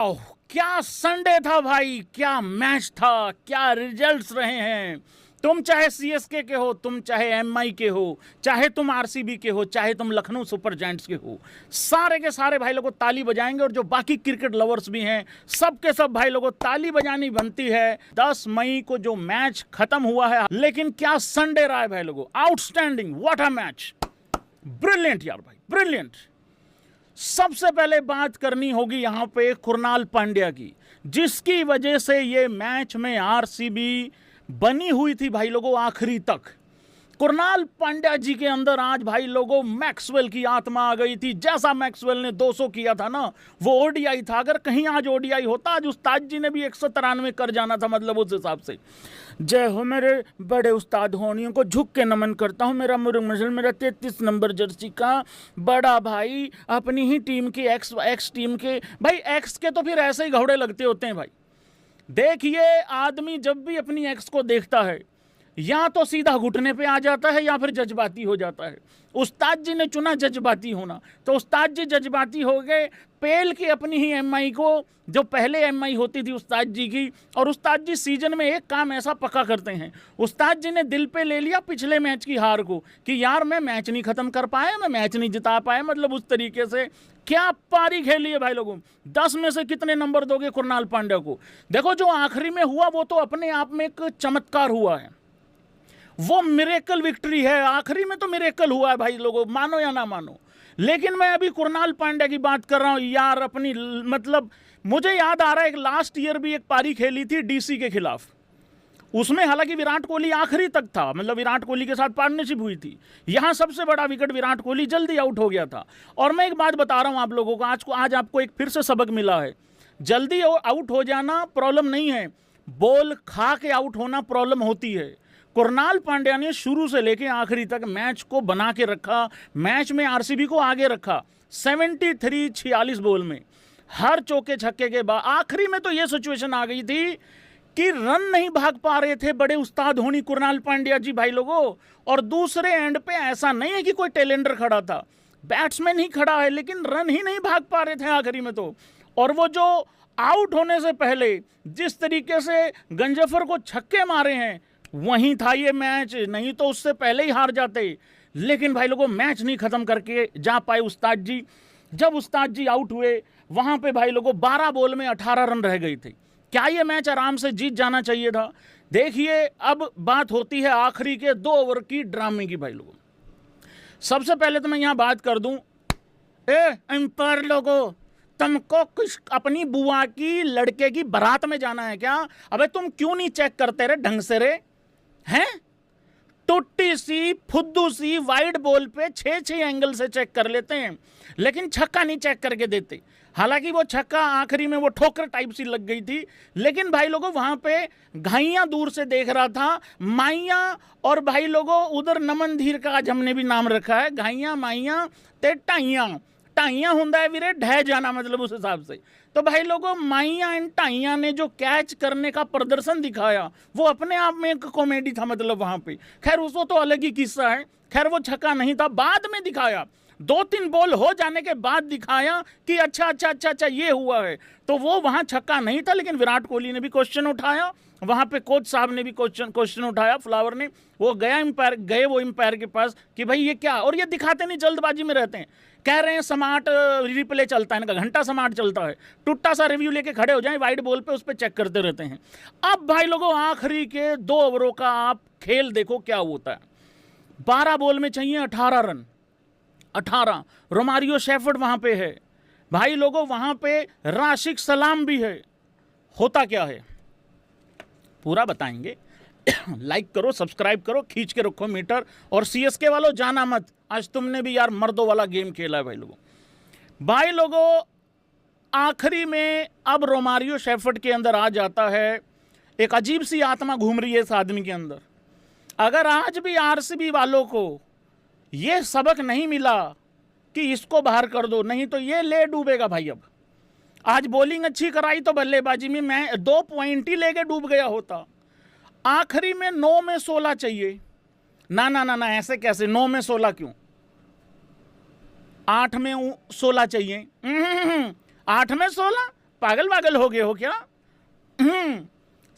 ओह, क्या संडे था भाई, क्या मैच था, क्या रिजल्ट्स रहे हैं। तुम चाहे सीएसके के हो, तुम चाहे एमआई के हो, चाहे तुम आरसीबी के हो, चाहे तुम लखनऊ सुपर जायंट्स के हो, सारे के सारे भाई लोगों ताली बजाएंगे। और जो बाकी क्रिकेट लवर्स भी हैं, सब के सब भाई लोगों ताली बजानी बनती है। 10 मई को जो मैच खत्म हुआ है, लेकिन क्या संडे रहा है भाई लोगों, outstanding, what a match, brilliant यार भाई, ब्रिलियंट। सबसे पहले बात करनी होगी यहां पे कुणाल पांड्या की, जिसकी वजह से ये मैच में आरसीबी बनी हुई थी भाई लोगों आखिरी तक। कुणाल पांड्या जी के अंदर आज भाई लोगों मैक्सवेल की आत्मा आ गई थी। जैसा मैक्सवेल ने 200 किया था ना, वो ओडीआई था। अगर कहीं आज ओडीआई होता, आज उस्ताद जी ने भी 193 कर जाना था, मतलब उस हिसाब से। जय हो मेरे बड़े उस्ताद होनियों को झुक के नमन करता हूँ। मेरा मुर्ग मसल, मेरा 33 नंबर जर्सी का बड़ा भाई, अपनी ही टीम के एक्स टीम के भाई। एक्स के तो फिर ऐसे ही घोड़े लगते होते हैं भाई। देखिए, आदमी जब भी अपनी एक्स को देखता है, या तो सीधा घुटने पे आ जाता है या फिर जज्बाती हो जाता है। उस्ताद जी ने चुना जज्बाती होना, तो उस्ताद जी जज्बाती हो गए। पेल की अपनी ही एमआई को, जो पहले एमआई होती थी उस्ताद जी की। और उस्ताद जी सीजन में एक काम ऐसा पक्का करते हैं, उस्ताद जी ने दिल पे ले लिया पिछले मैच की हार को, कि यार मैं मैच नहीं खत्म कर पाया, मैं मैच नहीं जिता पाया, मतलब उस तरीके से। क्या पारी खेली है भाई लोगों। 10 में से कितने नंबर दोगे कुणाल पांड्या को। देखो, जो आखिरी में हुआ वो तो अपने आप में एक चमत्कार हुआ है, वो मिरेकल विक्ट्री है। आखिरी में तो मिरेकल हुआ है भाई लोगों, मानो या ना मानो। लेकिन मैं अभी कुणाल पांड्या की बात कर रहा हूं यार। अपनी मतलब मुझे याद आ रहा है, एक लास्ट ईयर भी एक पारी खेली थी डीसी के खिलाफ। उसमें हालांकि विराट कोहली आखिरी तक था, मतलब विराट कोहली के साथ पार्टनरशिप हुई थी। यहां सबसे बड़ा विकेट विराट कोहली जल्दी आउट हो गया था। और मैं एक बात बता रहा हूं आप लोगों को, आज आपको एक फिर से सबक मिला है। जल्दी आउट हो जाना प्रॉब्लम नहीं है, बॉल खा के आउट होना प्रॉब्लम होती है। कुणाल पांड्या ने शुरू से लेकर आखिरी तक मैच को बना के रखा, मैच में आरसीबी को आगे रखा। 43-46 बॉल में हर चौके छक्के के बाद आखिरी में तो यह सिचुएशन आ गई थी कि रन नहीं भाग पा रहे थे बड़े उस्ताद होनी कुणाल पांड्या जी भाई लोगों। और दूसरे एंड पे ऐसा नहीं है कि कोई टेलेंडर खड़ा था, बैट्समैन ही खड़ा है, लेकिन रन ही नहीं भाग पा रहे थे आखिरी में तो। और वो जो आउट होने से पहले जिस तरीके से गंजफर को छक्के मारे हैं, वहीं था ये मैच, नहीं तो उससे पहले ही हार जाते। लेकिन भाई लोगों मैच नहीं खत्म करके जा पाए उस्ताद जी। जब उस्ताद जी आउट हुए, वहां पे भाई लोगों 12 बॉल में 18 रन रह गई थी। क्या ये मैच आराम से जीत जाना चाहिए था। देखिए, अब बात होती है आखिरी के 2 ओवर की ड्रामे की भाई लोगों। सबसे पहले तो मैं यहां बात कर दूं, एम्पायर लोगों, तुमको कुछ अपनी बुआ की लड़के की बारात में जाना है क्या। अबे तुम क्यों नहीं चेक करते रे ढंग से रे, हैं। टुट्टी सी फुद्दू सी वाइड बॉल पे 6-6 एंगल से चेक कर लेते हैं, लेकिन छक्का नहीं चेक करके देते। हालांकि वो छक्का आखिरी में वो ठोकर टाइप सी लग गई थी, लेकिन भाई लोगों वहां पे घाइयां दूर से देख रहा था, माइया। और भाई लोगों उधर नमन धीर का आज हमने भी नाम रखा है, घाइयां माइया ते टाइयां। टाइयां हुंदा है वीरे ढह जाना, मतलब उस हिसाब से। तो भाई लोगों माइया एंड टाइया ने जो कैच करने का प्रदर्शन दिखाया, वो अपने आप में एक कॉमेडी था, मतलब वहां पे। खैर उसको तो अलग ही किस्सा है। खैर वो छक्का नहीं था, बाद में दिखाया, 2-3 बॉल हो जाने के बाद दिखाया कि अच्छा अच्छा अच्छा अच्छा ये हुआ है। तो वो वहां छक्का नहीं था, लेकिन विराट कोहली ने भी क्वेश्चन उठाया, वहां पे कोच साहब ने भी क्वेश्चन उठाया, फ्लावर ने। वो गए वो एम्पायर के पास कि भाई ये क्या। और ये दिखाते नहीं, जल्दबाजी में रहते हैं। कह रहे हैं स्मार्ट रिप्ले चलता है, इनका घंटा स्मार्ट चलता है, टुट्टा सा रिव्यू लेके खड़े हो जाए वाइड बॉल पे, उस पर चेक करते रहते हैं। अब भाई लोगों आखिरी के 2 ओवरों का आप खेल देखो क्या होता है। 12 बॉल में चाहिए 18 रन, 18। रोमारियो शेफर्ड वहां पे है भाई लोगों, वहां पे राशिक सलाम भी है। होता क्या है पूरा बताएंगे। लाइक करो, सब्सक्राइब करो, खींच के रखो मीटर। और सीएसके वालों जाना मत, आज तुमने भी यार मर्दों वाला गेम खेला है भाई लोगों। आखिरी में अब रोमारियो शेफर्ड के अंदर आ जाता है, एक अजीब सी आत्मा घूम रही है इस आदमी के अंदर। अगर आज भी आरसीबी वालों को यह सबक नहीं मिला कि इसको बाहर कर दो, नहीं तो ये ले डूबेगा भाई। अब आज बॉलिंग अच्छी कराई तो बल्लेबाजी में मैं 2 पॉइंट ही लेके डूब गया होता। आखिरी में 9 में 16 चाहिए। ना ना ना ना, ऐसे कैसे 9 में 16 क्यों, 8 में 16 चाहिए। 8 में 16, पागल वागल हो गए हो क्या?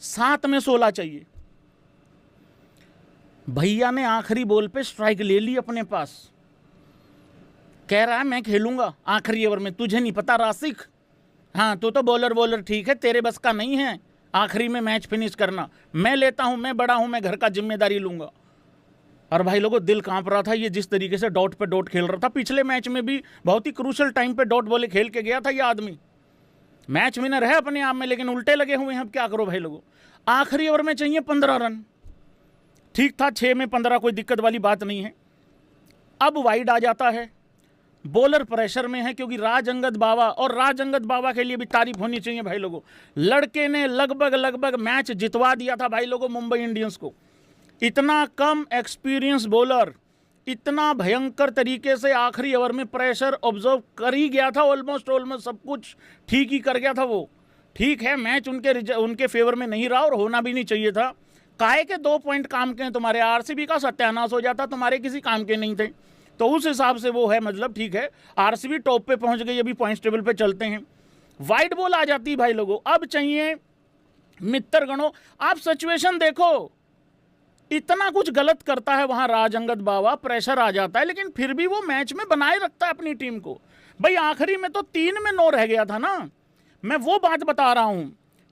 7 में 16 चाहिए। भैया ने आखिरी बॉल पे स्ट्राइक ले ली अपने पास, कह रहा है मैं खेलूंगा आखिरी ओवर में, तुझे नहीं पता राशिक, हाँ तू तो बॉलर ठीक है, तेरे बस का नहीं है आखिरी में मैच फिनिश करना, मैं लेता हूं, मैं बड़ा हूं, मैं घर का जिम्मेदारी लूंगा। और भाई लोगों दिल कांप रहा था, ये जिस तरीके से डॉट पे डॉट खेल रहा था, पिछले मैच में भी बहुत ही क्रूशल टाइम पे डॉट बॉले खेल के गया था ये आदमी, मैच विनर है अपने आप में, लेकिन उल्टे लगे हुए हैं। अब क्या करो भाई लोगों, आखिरी ओवर में चाहिए 15 रन, ठीक था 6 में 15, कोई दिक्कत वाली बात नहीं है। अब वाइड आ जाता है, बॉलर प्रेशर में है क्योंकि राज अंगद बावा, और राज अंगद बावा के लिए भी तारीफ होनी चाहिए भाई लोगों, लड़के ने लगभग मैच जितवा दिया था भाई लोगों मुंबई इंडियंस को। इतना कम एक्सपीरियंस बॉलर इतना भयंकर तरीके से आखिरी ओवर में प्रेशर ऑब्जर्व कर ही गया था, ऑलमोस्ट सब कुछ ठीक ही कर गया था वो। ठीक है मैच उनके फेवर में नहीं रहा और होना भी नहीं चाहिए था, काहे के 2 पॉइंट काम के हैं तुम्हारे, आरसीबी का सत्यानाश हो जाता, तुम्हारे किसी काम के नहीं थे, तो उस हिसाब से वो है, मतलब ठीक है आरसीबी टॉप पे पहुंच गई, अभी पॉइंट्स टेबल पे चलते हैं। वाइड बॉल आ जाती है भाई लोगों, अब चाहिए मित्र गणों, आप सिचुएशन देखो, इतना कुछ गलत करता है वहां राज अंगद बावा, प्रेशर आ जाता है, लेकिन फिर भी वो मैच में बनाए रखता है अपनी टीम को। भाई आखिरी में तो 3 में 9 रह गया था ना, मैं वो बात बता रहा हूं।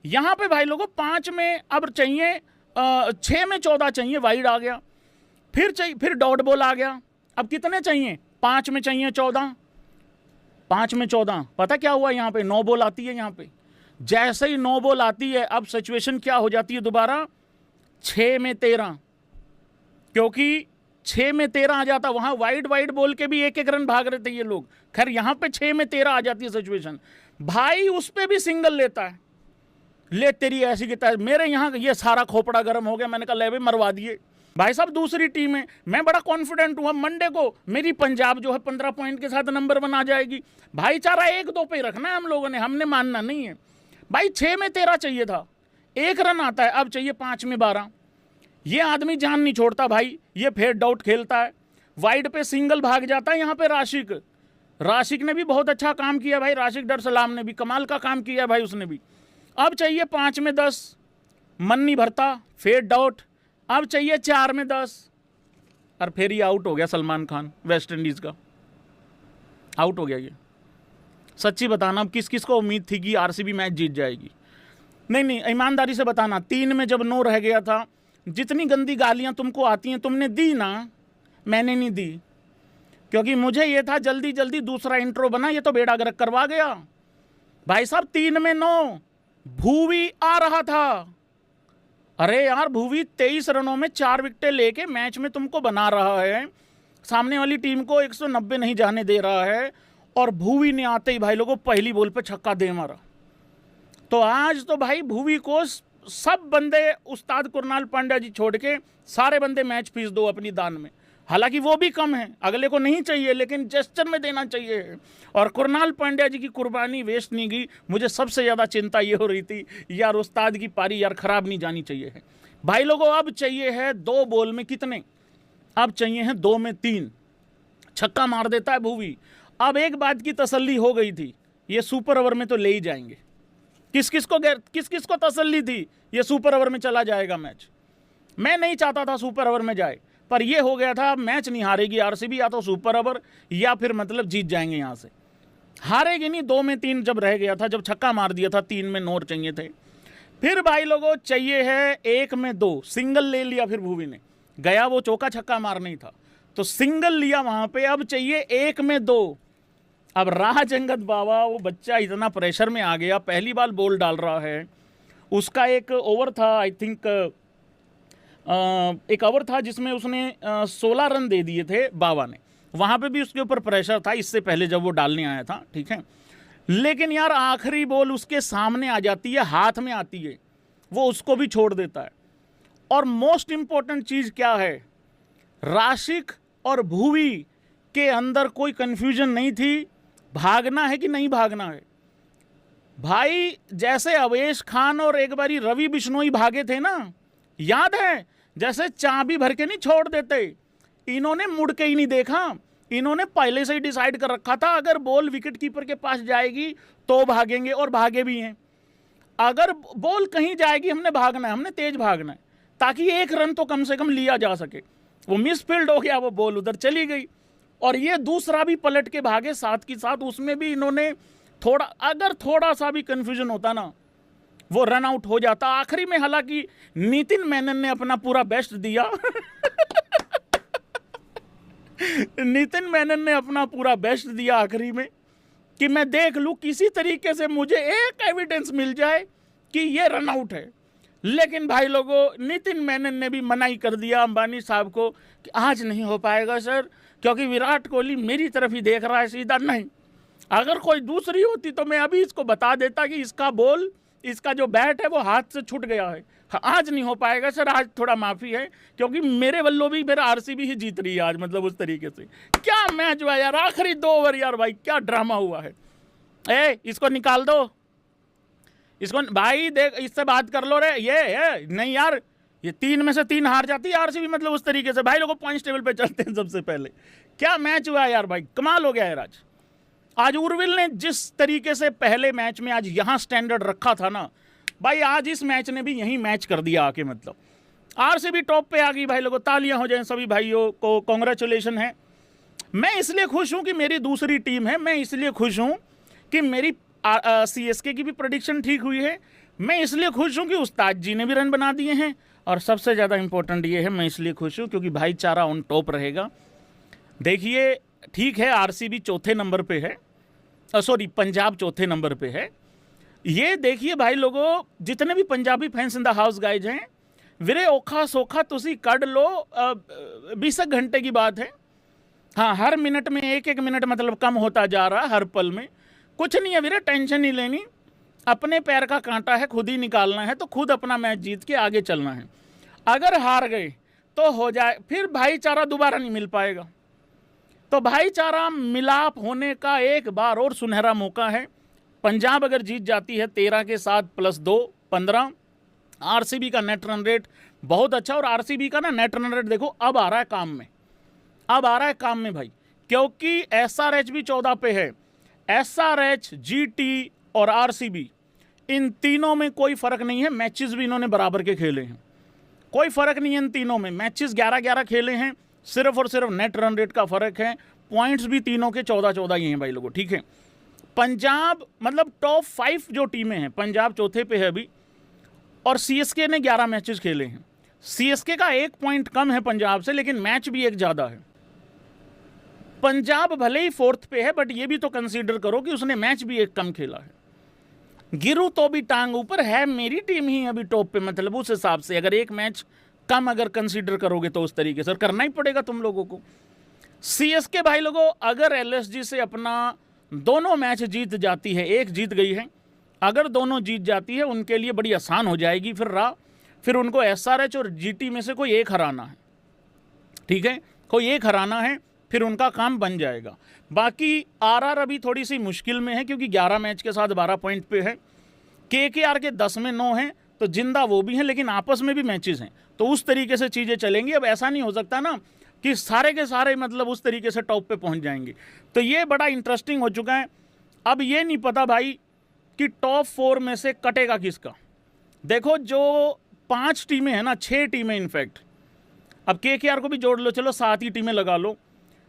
यहां पे भाई लोगों 5 में अब चाहिए 6 में 14 चाहिए, वाइड आ गया, फिर डॉट बॉल आ गया, अब कितने चाहिए, 5 में चाहिए 14, 5 में 14, पता क्या हुआ यहाँ पे, 9 बॉल आती है यहाँ पे, जैसे ही 9 बॉल आती है अब सिचुएशन क्या हो जाती है दोबारा, 6 में 13, क्योंकि 6 में 13 आ जाता, वहां वाइड बोल के भी 1-1 रन भाग रहे थे ये लोग, खैर यहाँ पे 6 में 13 आ जाती है सिचुएशन, भाई उस पे भी सिंगल लेता है, ले तेरी ऐसी की तरह, मेरे यहाँ ये सारा खोपड़ा गर्म हो गया, मैंने कहा ले भाई मरवा दिए भाई साहब, दूसरी टीम है, मैं बड़ा कॉन्फिडेंट हूँ, मंडे को मेरी पंजाब जो है 15 पॉइंट के साथ नंबर 1 आ जाएगी, भाईचारा 1-2 पे रखना है हम लोगों ने, हमने मानना नहीं है भाई। 6 में 13 चाहिए था, 1 रन आता है, अब चाहिए 5 में 12, ये आदमी जान नहीं छोड़ता भाई, ये फिर डाउट खेलता है, वाइड पे सिंगल भाग जाता है, यहाँ पे राशिक ने भी बहुत अच्छा काम किया भाई, राशिक डर सलाम ने भी कमाल का काम किया भाई उसने भी। अब चाहिए 5 में 10, मन नहीं भरता, फिर डाउट, अब चाहिए 4 में 10, और फिर ये आउट हो गया, सलमान खान वेस्ट इंडीज का आउट हो गया। ये सच्ची बताना, अब किस किस को उम्मीद थी कि आरसीबी मैच जीत जाएगी? नहीं ईमानदारी से बताना, 3 में जब 9 रह गया था, जितनी गंदी गालियां तुमको आती हैं तुमने दी ना, मैंने नहीं दी, क्योंकि मुझे ये था जल्दी दूसरा इंट्रो बना, ये तो बेड़ा गर्क करवा गया भाई साहब। 3 में 9 भुवी आ रहा था, अरे यार भुवी 23 रनों में 4 विकेटें लेके मैच में तुमको बना रहा है, सामने वाली टीम को 190 नहीं जाने दे रहा है, और भुवी ने आते ही भाई लोगों पहली बॉल पे छक्का दे मारा। तो आज तो भाई भुवी को सब बंदे, उस्ताद कुरनाल पांड्या जी छोड़ के सारे बंदे मैच फीस दो अपनी दान में, हालांकि वो भी कम है, अगले को नहीं चाहिए लेकिन जेस्चर में देना चाहिए, और कुरनाल पांड्या जी की कुर्बानी वेस्ट नहीं गई। मुझे सबसे ज़्यादा चिंता ये हो रही थी यार उस्ताद की पारी यार ख़राब नहीं जानी चाहिए है भाई लोगों। अब चाहिए है 2 बॉल में कितने, अब चाहिए हैं 2 में 3, छक्का मार देता है भुवी। अब एक बात की तसल्ली हो गई थी, ये सुपर ओवर में तो ले ही जाएंगे, किस किस को तसल्ली थी ये सुपर ओवर में चला जाएगा मैच, मैं नहीं चाहता था सुपर ओवर में जाए, पर ये हो गया था मैच नहीं हारेगी आरसीबी, या तो सुपर ओवर या फिर मतलब जीत जाएंगे, यहाँ से हारेगी नहीं। 2 में 3 जब रह गया था, जब छक्का मार दिया था, 3 में 9 चाहिए थे, फिर भाई लोगों चाहिए है 1 में 2, सिंगल ले लिया फिर भुवी ने, गया वो चौका छक्का मार नहीं था तो सिंगल लिया वहां पे, अब चाहिए 1 में 2। अब राज अंगद बाबा वो बच्चा इतना प्रेशर में आ गया, पहली बार बॉल डाल रहा है, उसका एक ओवर था आई थिंक, एक ओवर था जिसमें उसने 16 रन दे दिए थे बाबा ने, वहाँ पे भी उसके ऊपर प्रेशर था इससे पहले जब वो डालने आया था, ठीक है, लेकिन यार आखिरी बॉल उसके सामने आ जाती है, हाथ में आती है, वो उसको भी छोड़ देता है। और मोस्ट इंपॉर्टेंट चीज़ क्या है, राशिक और भुवी के अंदर कोई कन्फ्यूजन नहीं थी, भागना है कि नहीं भागना है भाई। जैसे अवेश खान और एक बारी रवि बिश्नोई भागे थे ना, याद है, जैसे चाबी भर के नहीं छोड़ देते, इन्होंने मुड़ के ही नहीं देखा, इन्होंने पहले से ही डिसाइड कर रखा था अगर बॉल विकेट कीपर के पास जाएगी तो भागेंगे, और भागे भी हैं। अगर बॉल कहीं जाएगी हमने भागना है, हमने तेज भागना है ताकि 1 रन तो कम से कम लिया जा सके। वो मिसफील्ड हो गया, वो बॉल उधर चली गई, और ये दूसरा भी पलट के भागे साथ की साथ। उसमें भी इन्होंने अगर थोड़ा सा भी कंफ्यूजन होता ना, वो रन आउट हो जाता। आखिरी में हालांकि नितिन मेनन ने अपना पूरा बेस्ट दिया नितिन मेनन ने अपना पूरा बेस्ट दिया आखिरी में कि मैं देख लूं किसी तरीके से मुझे एक एविडेंस मिल जाए कि ये रन आउट है। लेकिन भाई लोगों, नितिन मेनन ने भी मनाही कर दिया अंबानी साहब को कि आज नहीं हो पाएगा सर, क्योंकि विराट कोहली मेरी तरफ ही देख रहा है सीधा। नहीं, अगर कोई दूसरी होती तो मैं अभी इसको बता देता कि इसका बॉल, इसका जो बैट है वो हाथ से छूट गया है। आज नहीं हो पाएगा सर, आज थोड़ा माफ़ी है, क्योंकि मेरे वल्लों भी फिर आरसीबी ही जीत रही है आज। मतलब उस तरीके से क्या मैच हुआ यार, आखिरी 2 ओवर यार भाई, क्या ड्रामा हुआ है। इसको निकाल दो, इसको भाई देख, इससे बात कर लो रे। ये नहीं यार, ये 3 में से 3 हार जाती है आरसीबी। मतलब उस तरीके से भाई लोगों पॉइंट्स टेबल पे चलते हैं सबसे पहले। क्या मैच हुआ यार भाई, कमाल हो गया यार आज उर्विल ने जिस तरीके से पहले मैच में आज यहाँ स्टैंडर्ड रखा था ना भाई, आज इस मैच ने भी यही मैच कर दिया आके। मतलब आरसीबी टॉप पे आ गई भाई लोगों, तालियां हो जाएं सभी भाइयों को, कांग्रेचुलेशन है। मैं इसलिए खुश हूं कि मेरी दूसरी टीम है, मैं इसलिए खुश हूं कि मेरी सीएसके की भी प्रेडिक्शन ठीक हुई है, मैं इसलिए खुश हूं कि उस्ताद जी ने भी रन बना दिए हैं, और सबसे ज़्यादा इंपॉर्टेंट ये है, मैं इसलिए खुश हूं क्योंकि भाईचारा ऑन टॉप रहेगा। देखिए ठीक है, आरसीबी चौथे नंबर पे है, सॉरी पंजाब चौथे नंबर पे है। ये देखिए भाई लोगों, जितने भी Punjabi fans in the house guys हैं, वीरे औखा सौखा तुसी कड़ लो, 20 घंटे की बात है। हाँ, हर मिनट में 1-1 मिनट मतलब कम होता जा रहा, हर पल में। कुछ नहीं है वीरे, टेंशन नहीं लेनी, अपने पैर का कांटा है खुद ही निकालना है, तो खुद अपना मैच जीत के आगे चलना है। अगर हार गए तो हो जाए, फिर भाईचारा दोबारा नहीं मिल पाएगा। तो भाईचारा मिलाप होने का एक बार और सुनहरा मौका है। पंजाब अगर जीत जाती है 13 के साथ +2 15, आरसीबी का नेट रन रेट बहुत अच्छा, और आरसीबी का ना नेट रन रेट देखो अब आ रहा है काम में, अब आ रहा है काम में भाई, क्योंकि एसआरएच भी 14 पे है। एसआरएच, जीटी और आरसीबी, इन तीनों में कोई फर्क नहीं है, मैचेस भी इन्होंने बराबर के खेले हैं, कोई फर्क नहीं है इन तीनों में। मैचेस 11-11 खेले हैं, सिर्फ और सिर्फ नेट रन रेट का फर्क है। पॉइंट्स भी तीनों के 14-14 ही हैं भाई लोगों, ठीक है। पंजाब मतलब टॉप 5 जो टीमें हैं, पंजाब चौथे पे है अभी, और सीएसके ने 11 मैचेस खेले हैं। सीएसके का 1 पॉइंट कम है पंजाब से, लेकिन मैच भी एक ज़्यादा है। पंजाब भले ही 4th पे है, बट ये भी तो कंसीडर करो कि उसने मैच भी एक कम खेला है। गिरू तो भी टांग ऊपर है, मेरी टीम ही अभी टॉप पे। मतलब उस हिसाब से अगर एक मैच कम अगर कंसीडर करोगे तो उस तरीके से करना ही पड़ेगा तुम लोगों को। सीएसके भाई लोगों अगर एलएसजी से अपना दोनों मैच जीत जाती है, एक जीत गई है, अगर दोनों जीत जाती है उनके लिए बड़ी आसान हो जाएगी फिर उनको एसआरएच और जीटी में से कोई एक हराना है, ठीक है, कोई एक हराना है, फिर उनका काम बन जाएगा। बाकी आरआर अभी थोड़ी सी मुश्किल में है क्योंकि 11 मैच के साथ 12 पॉइंट पे है। केकेआर के 10 में 9 हैं, तो जिंदा वो भी हैं, लेकिन आपस में भी मैचेस हैं, तो उस तरीके से चीज़ें चलेंगी। अब ऐसा नहीं हो सकता ना कि सारे के सारे मतलब उस तरीके से टॉप पे पहुंच जाएंगे, तो ये बड़ा इंटरेस्टिंग हो चुका है। अब ये नहीं पता भाई कि टॉप 4 में से कटेगा किसका। देखो जो 5 टीमें हैं ना, 6 टीमें इनफैक्ट, अब केकेआर को भी जोड़ लो, चलो 7 ही टीमें लगा लो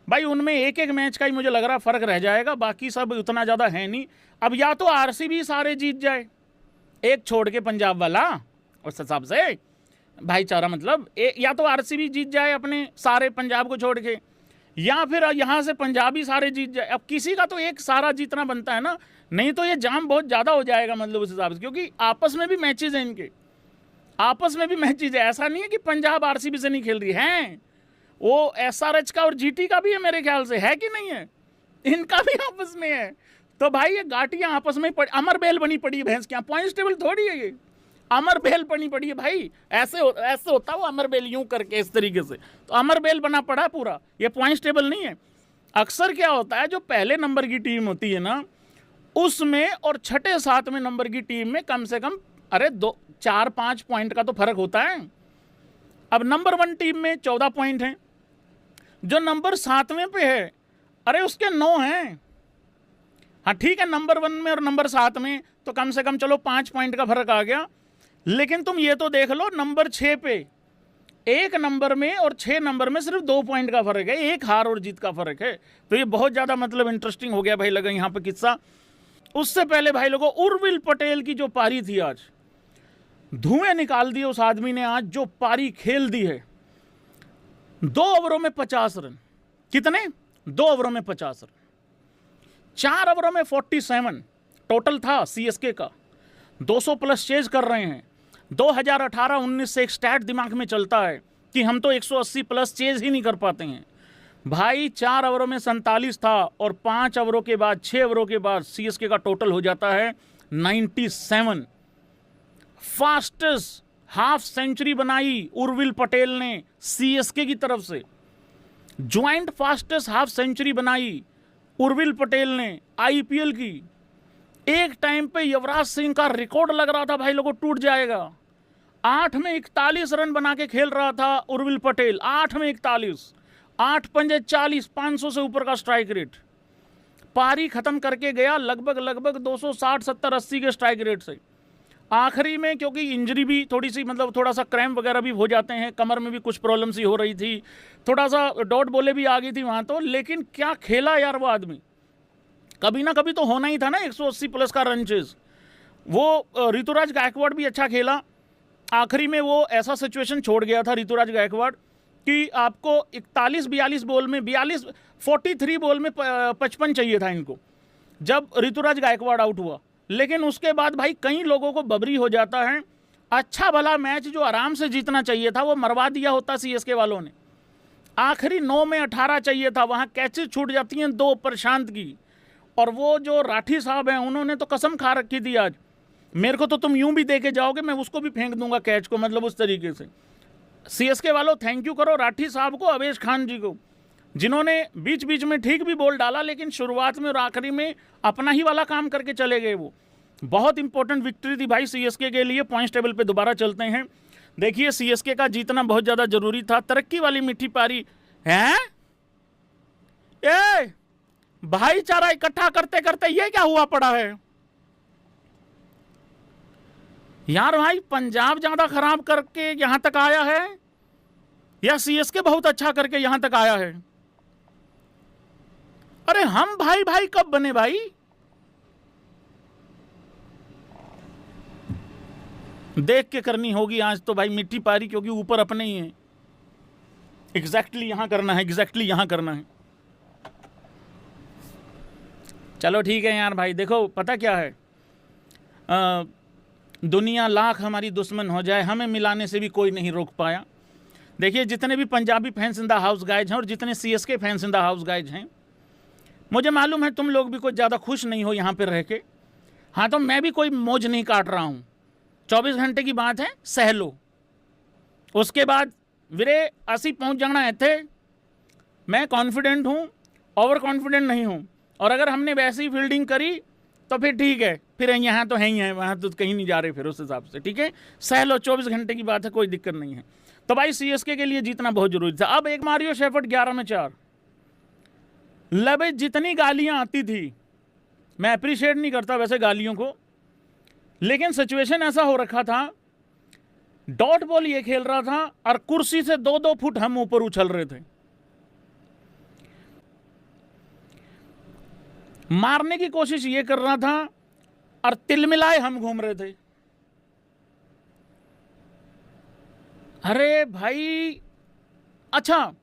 भाई, उनमें एक एक मैच का ही मुझे लग रहा फ़र्क रह जाएगा, बाकी सब उतना ज़्यादा है नहीं। अब या तो आरसीबी सारे जीत जाए, एक छोड़ के पंजाब वाला, उस हिसाब से भाईचारा मतलब या तो आरसीबी जीत जाए अपने सारे पंजाब को छोड़ के, या फिर यहाँ से पंजाबी सारे जीत जाए। अब किसी का तो एक सारा जीतना बनता है ना, नहीं तो ये जाम बहुत ज़्यादा हो जाएगा मतलब उस हिसाब से, क्योंकि आपस में भी मैचेज हैं इनके, आपस में भी मैचेज है। ऐसा नहीं है कि पंजाब आरसीबी से नहीं खेल रही है, वो एसआरएच का और जीटी का भी है मेरे ख्याल से, है कि नहीं है, इनका भी आपस में है। तो भाई ये गाटियाँ आपस में पड़ी, अमर बेल बनी पड़ी है भैंस, क्या पॉइंट्स टेबल थोड़ी है ये, अमर बेल बनी पड़ी है भाई। ऐसे होता वो अमर बेल यूं करके इस तरीके से, तो अमर बेल बना पड़ा पूरा, ये पॉइंट्स टेबल नहीं है। अक्सर क्या होता है, जो पहले नंबर की टीम होती है ना, उसमें और 6ठे 7वें नंबर की टीम में कम से कम 4-5 पॉइंट का तो फर्क होता है। अब नंबर 1 टीम में 14 पॉइंट हैं, जो नंबर 7वें पे है अरे उसके 9 हैं। हाँ ठीक है, नंबर 1 में और नंबर 7 में तो कम से कम चलो 5 पॉइंट का फर्क आ गया, लेकिन तुम ये तो देख लो नंबर 6 पे 1 नंबर में और 6 नंबर में सिर्फ 2 पॉइंट का फर्क है, 1 हार और जीत का फर्क है। तो ये बहुत ज़्यादा मतलब इंटरेस्टिंग हो गया भाई लगा यहाँ पे किस्सा। उससे पहले भाई लोगों, उर्विल पटेल की जो पारी थी आज, धुएं निकाल दिए उस आदमी ने। आज जो पारी खेल दी है, 2 ओवरों में 50 रन। कितने? 2 ओवरों में 50 रन। 4 ओवरों में 47 टोटल था सीएसके का। 200 प्लस चेज कर रहे हैं। 2018-19 से एक स्टैट दिमाग में चलता है कि हम तो 180 प्लस चेज ही नहीं कर पाते हैं। भाई 4 ओवरों में 47 था और 5 ओवरों के बाद 6 ओवरों के बाद सीएसके का टोटल हो जाता है 97। फास्टेस्ट हाफ सेंचुरी बनाई उर्विल पटेल ने सीएसके की तरफ से। ज्वाइंट फास्टेस्ट हाफ सेंचुरी बनाई उर्विल पटेल ने आईपीएल की। एक टाइम पे युवराज सिंह का रिकॉर्ड लग रहा था भाई लोगों टूट जाएगा। 8 में 41 रन बना के खेल रहा था उर्विल पटेल। 8 में 41, 8 पंजे 40, 500 से ऊपर का स्ट्राइक रेट। पारी खत्म करके गया लगभग 260, 70, 80 के स्ट्राइक रेट से। आखिरी में क्योंकि इंजरी भी थोड़ी सी मतलब थोड़ा सा क्रैम्प वगैरह भी हो जाते हैं, कमर में भी कुछ प्रॉब्लम सी हो रही थी, थोड़ा सा डॉट बॉले भी आ गई थी वहाँ तो, लेकिन क्या खेला यार वो आदमी। कभी ना कभी तो होना ही था ना 180 प्लस का रन चेज। वो ऋतुराज गायकवाड़ भी अच्छा खेला। आखिरी में वो ऐसा सिचुएशन छोड़ गया था ऋतुराज गायकवाड़ कि आपको 41-42 बॉल में 43 बॉल में 55 चाहिए था इनको जब ऋतुराज गायकवाड़ आउट हुआ। लेकिन उसके बाद भाई कई लोगों को बबरी हो जाता है। अच्छा भला मैच जो आराम से जीतना चाहिए था वो मरवा दिया होता सीएसके वालों ने। आखिरी 9 में 18 चाहिए था, वहाँ कैचेज छूट जाती हैं 2 प्रशांत की। और वो जो राठी साहब हैं उन्होंने तो कसम खा रखी थी आज, मेरे को तो तुम यूं भी दे के जाओगे मैं उसको भी फेंक दूंगा कैच को, मतलब उस तरीके से। सीएसके वालों थैंक यू करो राठी साहब को, अवेश खान जी को, जिन्होंने बीच बीच में ठीक भी बॉल डाला लेकिन शुरुआत में और आखिरी में अपना ही वाला काम करके चले गए। वो बहुत इंपॉर्टेंट विक्ट्री थी भाई सीएसके के लिए। पॉइंट्स टेबल पे दोबारा चलते हैं। देखिए सीएसके का जीतना बहुत ज़्यादा जरूरी था। तरक्की वाली मीठी पारी है। ए भाईचारा इकट्ठा करते करते ये क्या हुआ पड़ा है यार। भाई पंजाब ज्यादा खराब करके यहां तक आया है या सीएसके बहुत अच्छा करके यहां तक आया है? अरे हम भाई भाई कब बने भाई? देख के करनी होगी आज तो भाई मिट्टी पारी, क्योंकि ऊपर अपने ही है। एग्जैक्टली यहां करना है, एग्जैक्टली यहां करना है। चलो ठीक है यार भाई, देखो पता क्या है, दुनिया लाख हमारी दुश्मन हो जाए, हमें मिलाने से भी कोई नहीं रोक पाया। देखिए जितने भी Punjabi fans in the house guys हैं और जितने CSK fans in the house guys हैं, मुझे मालूम है तुम लोग भी कुछ ज़्यादा खुश नहीं हो यहाँ पे रह के। हाँ तो मैं भी कोई मौज नहीं काट रहा हूँ। 24 घंटे की बात है, सह लो। उसके बाद वीरे 80 पहुँच जाना है थे। मैं कॉन्फिडेंट हूँ, ओवर कॉन्फिडेंट नहीं हूँ। और अगर हमने वैसी फील्डिंग करी तो फिर ठीक है, फिर यहाँ तो है ही है, वहाँ तो कहीं नहीं जा रहे फिर उस हिसाब से। ठीक है, सह लो, 24 घंटे की बात है, कोई दिक्कत नहीं है। तो भाई सीएसके के लिए जीतना बहुत जरूरी था। अब एक मारियो शेफर्ड 11 में 4। लबे जितनी गालियां आती थी, मैं अप्रिशिएट नहीं करता वैसे गालियों को, लेकिन सिचुएशन ऐसा हो रखा था, डॉट बॉल ये खेल रहा था और कुर्सी से 2-2 फुट हम ऊपर उछल रहे थे। मारने की कोशिश ये कर रहा था और तिलमिलाए हम घूम रहे थे। अरे भाई अच्छा,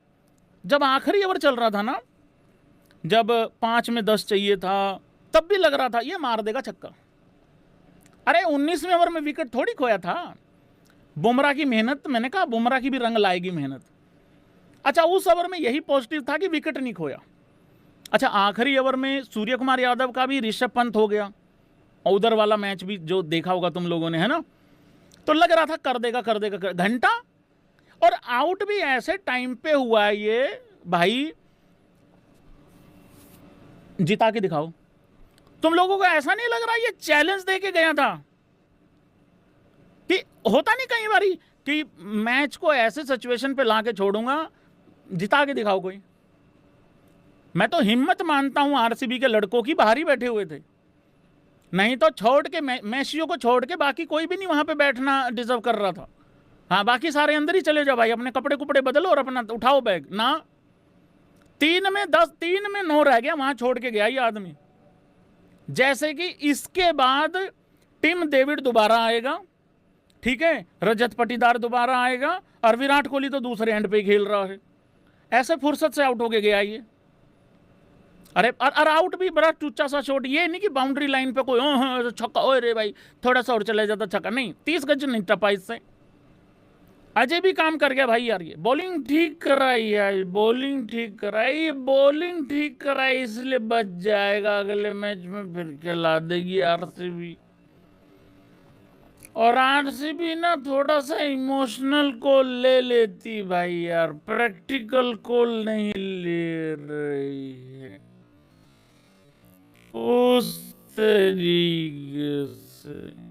जब आखिरी ओवर चल रहा था ना, जब 5 में 10 चाहिए था, तब भी लग रहा था ये मार देगा छक्का। अरे 19वें ओवर में विकेट थोड़ी खोया था। बुमराह की मेहनत, मैंने कहा बुमराह की भी रंग लाएगी मेहनत। अच्छा उस ओवर में यही पॉजिटिव था कि विकेट नहीं खोया। अच्छा आखिरी ओवर में सूर्य कुमार यादव का भी ऋषभ पंत हो गया, और उधर वाला मैच भी जो देखा होगा तुम लोगों ने, है ना, तो लग रहा था कर देगा घंटा। और आउट भी ऐसे टाइम पे हुआ है ये भाई, जिता के दिखाओ। तुम लोगों को ऐसा नहीं लग रहा ये चैलेंज दे के गया था? कि होता नहीं कई बारी कि मैच को ऐसे सिचुएशन पे लाके छोड़ूंगा, जिता के दिखाओ कोई। मैं तो हिम्मत मानता हूं आरसीबी के लड़कों की, बाहर ही बैठे हुए थे, नहीं तो छोड़ के मैसियो को छोड़ के बाकी कोई भी नहीं वहां पे बैठना डिजर्व कर रहा था। हाँ, बाकी सारे अंदर ही चले जाओ भाई, अपने कपड़े कुपड़े बदलो और अपना उठाओ बैग ना। 3 में 10, 3 में 9 रह गया, वहां छोड़ के गया ये आदमी। जैसे कि इसके बाद टिम डेविड दोबारा आएगा, ठीक है, रजत पाटीदार दोबारा आएगा, और विराट कोहली तो दूसरे एंड पे खेल रहा है। ऐसे फुर्सत से आउट होके गया ये। अरे और आउट भी बड़ा टुच्चा सा शॉट, ये नहीं कि बाउंड्री लाइन पे कोई छक्का, ओए रे भाई थोड़ा सा और चले जाता छक्का, नहीं, 30 गज नहीं टपा इससे। अजय भी काम कर गया भाई यार, ये बॉलिंग ठीक कराई यार, बॉलिंग ठीक कराई, बॉलिंग ठीक कराई, इसलिए बच जाएगा, अगले मैच में फिर खिला देगी आरसीबी। और आरसीबी ना थोड़ा सा इमोशनल कॉल ले लेती भाई यार, प्रैक्टिकल कॉल नहीं ले रही है उस तरीके से।